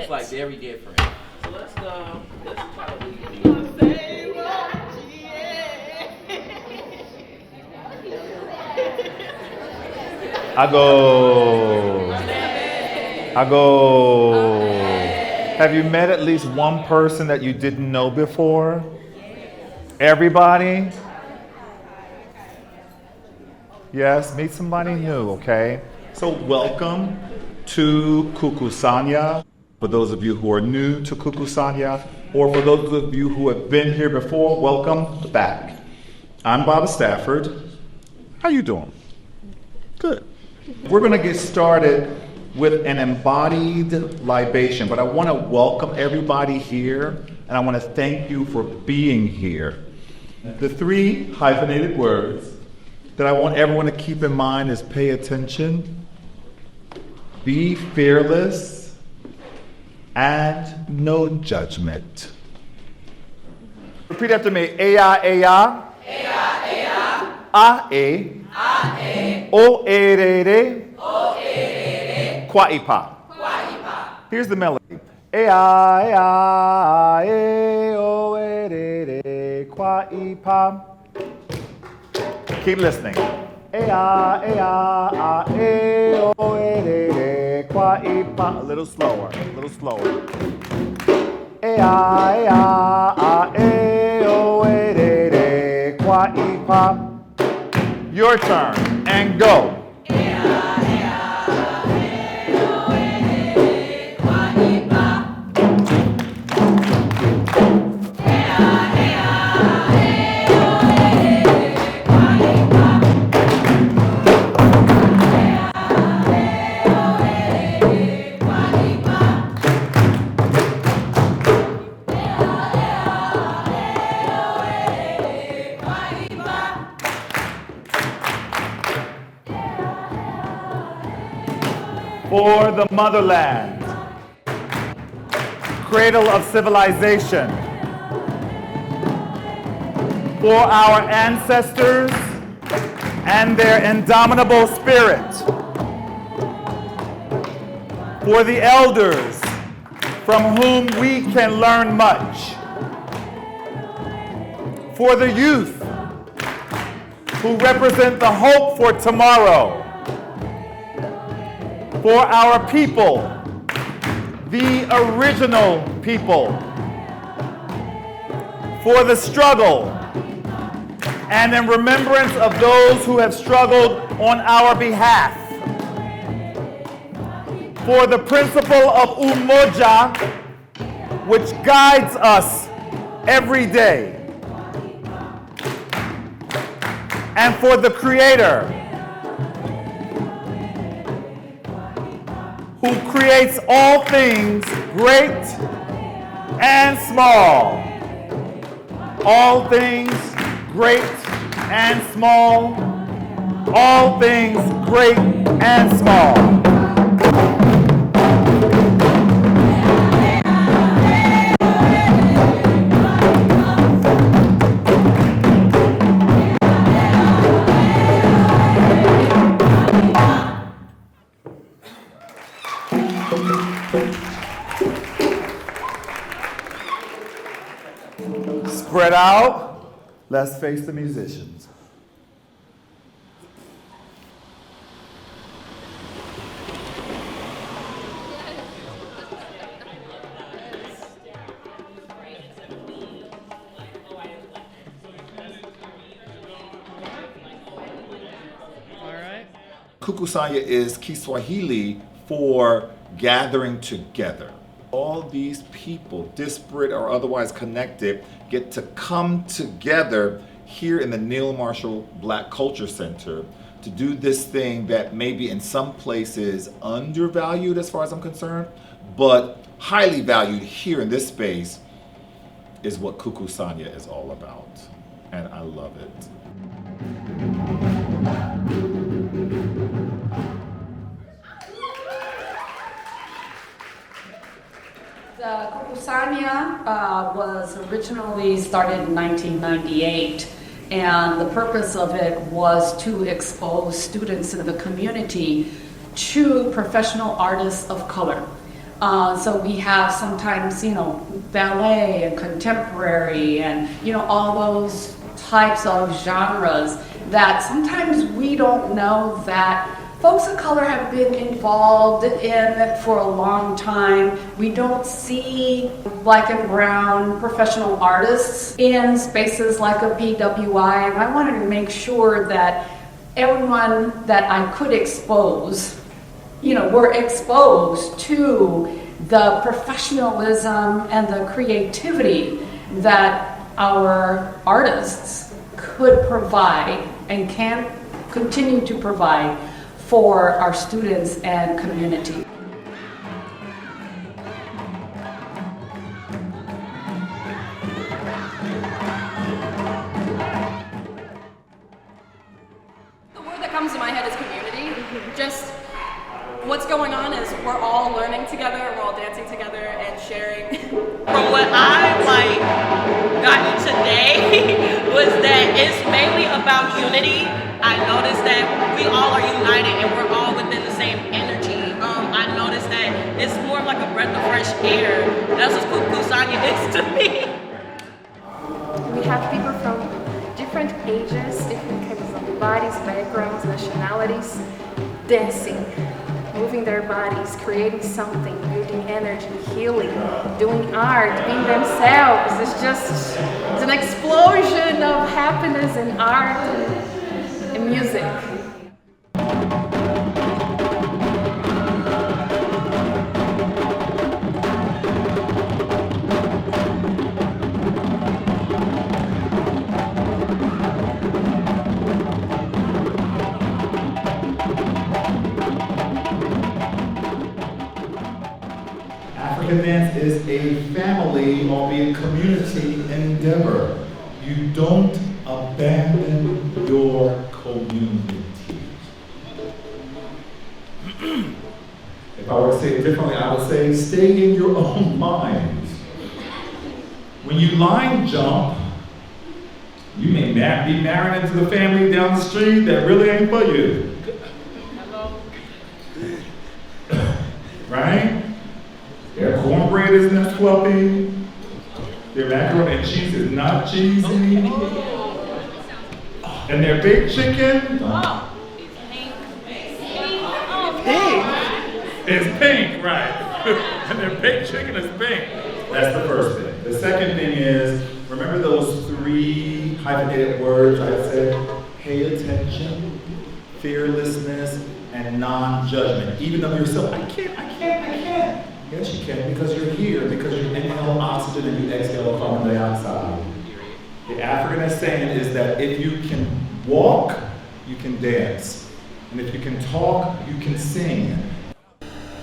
it's like very different. So let's go. Let's try to lead it. I go. Have you met at least one person that you didn't know before? Everybody? Yes, meet somebody new, okay? So welcome to Kukusanya. For those of you who are new to Kukusanya, or for those of you who have been here before, welcome back. I'm Bob Stafford. How you doing? Good. We're going to get started with an embodied libation, but I want to welcome everybody here, and I want to thank you for being here. The three hyphenated words that I want everyone to keep in mind is pay attention, be fearless, and no judgment. Repeat after me. Ea. A-E. O-E-re-re. Kwa-ipa. Here's the melody. E-o-e-re-re. Kwa-ipa. Keep listening. E-o-e-re-re. Kwa-ipa. A little slower. E-o-e-re-re. Kwa-ipa. Your turn, and go. For the motherland, cradle of civilization, for our ancestors and their indomitable spirit, for the elders from whom we can learn much, for the youth who represent the hope for tomorrow, for our people, the original people, for the struggle, and in remembrance of those who have struggled on our behalf, for the principle of umoja, which guides us every day, and for the Creator, who creates all things great and small. All things great and small. All things great and small. Spread out. Let's face the musicians. All right. Kukusanya is Kiswahili for gathering together. All these people, disparate or otherwise connected, get to come together here in the Neal-Marshall Black Culture Center to do this thing that maybe in some places undervalued as far as I'm concerned, but highly valued here in this space is what Kukusanya is all about. And I love it. Kukusanya was originally started in 1998, and the purpose of it was to expose students in the community to professional artists of color. So we have sometimes, ballet and contemporary and, all those types of genres that sometimes we don't know that folks of color have been involved in for a long time. We don't see black and brown professional artists in spaces like a PWI, and I wanted to make sure that everyone that I could expose, were exposed to the professionalism and the creativity that our artists could provide and can continue to provide for our students and community. The word that comes to my head is community. Just what's going on is we're all learning together, we're all dancing together and sharing. From what I've gotten today was that it's mainly about unity. I noticed that we all are united and we're all within the same energy. I noticed that it's more like a breath of fresh air. That's what Kukusanya is to me. We have people from different ages, different kinds of bodies, backgrounds, nationalities, dancing, moving their bodies, creating something, building energy, healing, doing art, being themselves. It's an explosion of happiness and art and music. African dance is a family, albeit community endeavor. You don't abandon your community. If I were to say it differently, I would say stay in your own minds. When you line jump, you may be married into the family down the street that really ain't for you. Right? Their cornbread isn't as fluffy. Their macaroni and cheese is not cheesy. And their baked chicken is pink, right? And their baked chicken is pink. That's the first thing. The second thing is, remember those 3 hyphenated words I said? Pay attention, fearlessness, and non-judgment. Even of yourself. I can't. Yes, you can, because you're here, because you inhale oxygen and you exhale carbon dioxide. The Africanist saying is that if you can walk, you can dance. And if you can talk, you can sing.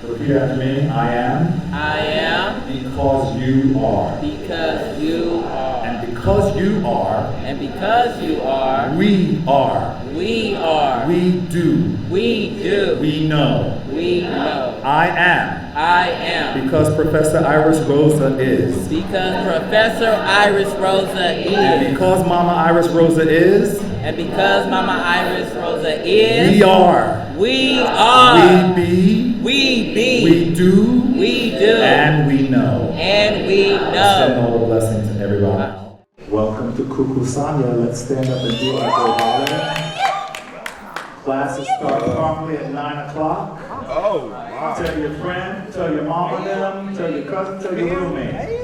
Repeat after me. I am. I am. Because you are. Because you are. And because you are. And because you are. We are. We are. We do. We do. We know. We know. I am. I am. Because Professor Iris Rosa is. Because Professor Iris Rosa is. And because Mama Iris Rosa is. And because Mama Iris Rosa is. We are. We are. We be. We be. We do. We do. And we know. And we Send know. all the blessings to everybody. Welcome to Kukusanya. Let's stand up and do our ballet. Classes start promptly at 9 o'clock. Oh, wow. Tell your friend, tell your mom and them, tell your cousin, tell your roommate.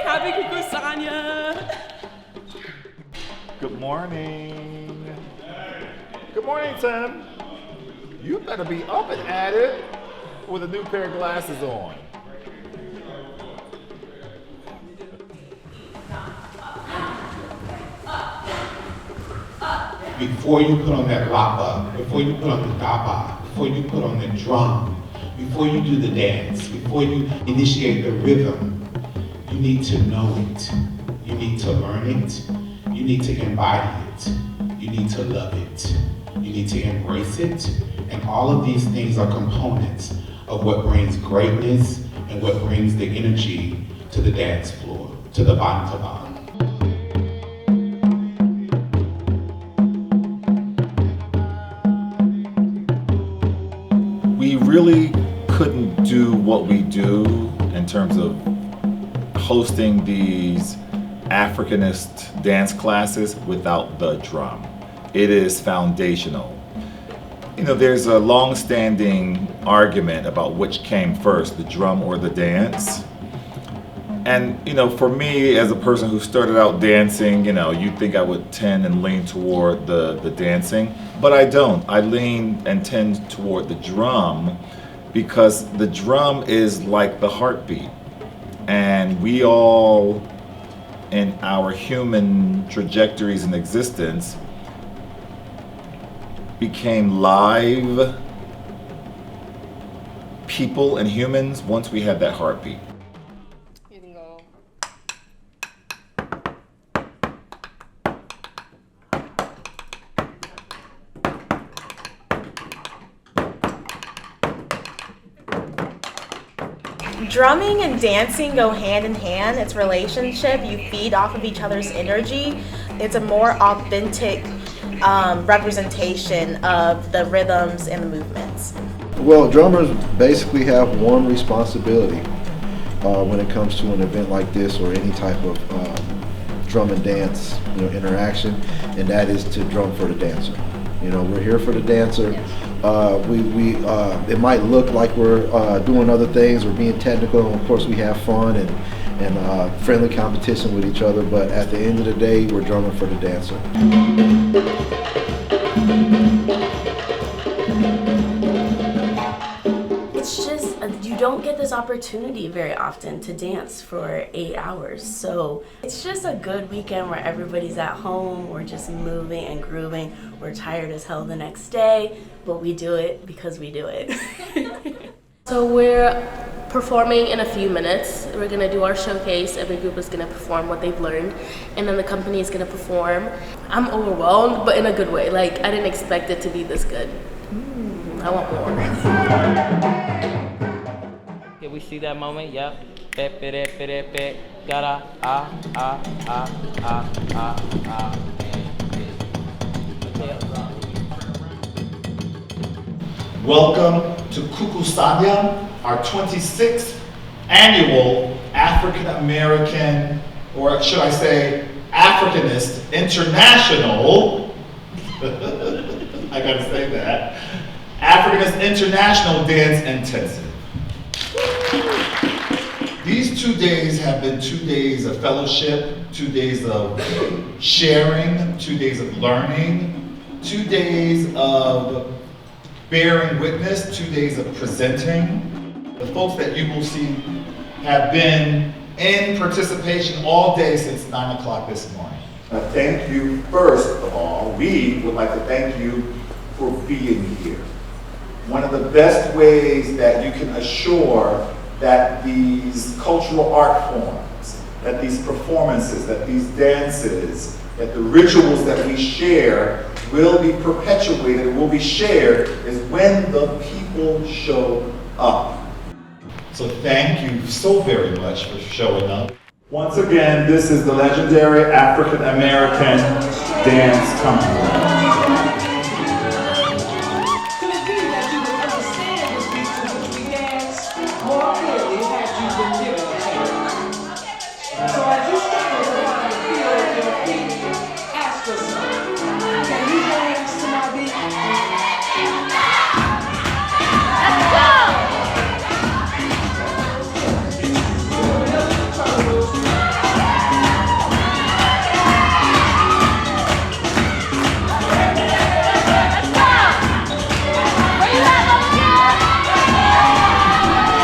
Happy Kukusanya. Good morning. Good morning, Tim. You better be up and at it with a new pair of glasses on. Before you put on that rapa, before you put on the daba, before you put on the drum, before you do the dance, before you initiate the rhythm, you need to know it. You need to learn it. You need to embody it. You need to love it. You need to embrace it. And all of these things are components of what brings greatness and what brings the energy to the dance floor, to the bantaban. We really couldn't do what we do in terms of hosting these Africanist dance classes without the drum. It is foundational. You know, there's a long-standing argument about which came first, the drum or the dance. And, you know, for me, as a person who started out dancing, you know, you'd think I would tend and lean toward the dancing, but I don't. I lean and tend toward the drum because the drum is like the heartbeat. And we all, in our human trajectories in existence, became live people and humans once we had that heartbeat. You can go. Drumming and dancing go hand in hand. It's relationship. You feed off of each other's energy. It's a more authentic representation of the rhythms and the movements. Well, drummers basically have one responsibility when it comes to an event like this or any type of drum and dance, you know, interaction, and that is to drum for the dancer. You know, we're here for the dancer. It might look like we're doing other things or being technical, and of course we have fun and friendly competition with each other, but at the end of the day, we're drumming for the dancer. It's just, you don't get this opportunity very often to dance for 8 hours. So it's just a good weekend where everybody's at home, we're just moving and grooving. We're tired as hell the next day, but we do it because we do it. So we're performing in a few minutes. We're gonna do our showcase. Every group is gonna perform what they've learned, and then the company is gonna perform. I'm overwhelmed, but in a good way. Like, I didn't expect it to be this good. I want more. Yeah, we see that moment, yep. Gotta, Welcome to Kukusanya, our 26th annual African American, or should I say, Africanist International, I gotta say that, Africanist International Dance Intensive. These 2 days have been 2 days of fellowship, 2 days of sharing, 2 days of learning, 2 days of bearing witness, 2 days of presenting. The folks that you will see have been in participation all day since 9 o'clock this morning. Thank you, first of all. We would like to thank you for being here. One of the best ways that you can assure that these cultural art forms, that these performances, that these dances, that the rituals that we share will be perpetuated, will be shared, is when the people show up. So thank you so very much for showing up. Once again, this is the legendary African American Dance Company.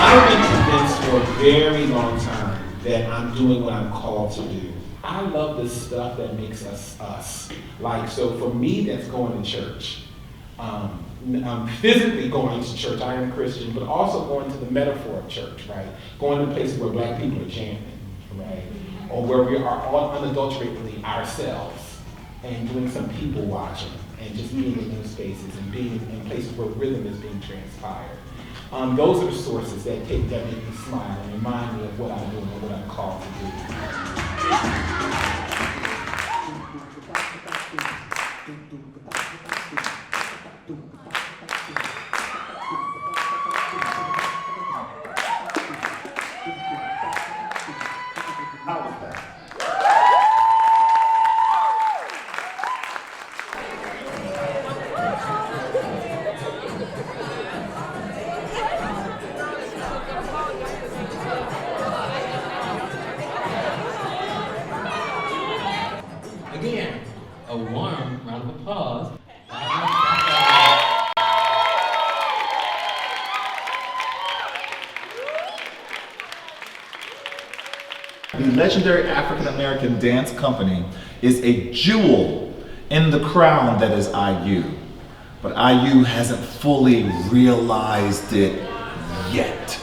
I've been convinced for a very long time that I'm doing what I'm called to do. I love the stuff that makes us us. Like, so for me, that's going to church. Physically going to church, I am Christian, but also going to the metaphor of church, right? Going to places where black people are chanting, right? Or where we are all unadulteratedly ourselves and doing some people watching and just being in those spaces and being in places where rhythm is being transpired. Those are the sources that make me smile and remind me of what I'm doing and what I'm called to do. Again, a warm round of applause. The legendary African American dance company is a jewel in the crown that is IU. But IU hasn't fully realized it yet.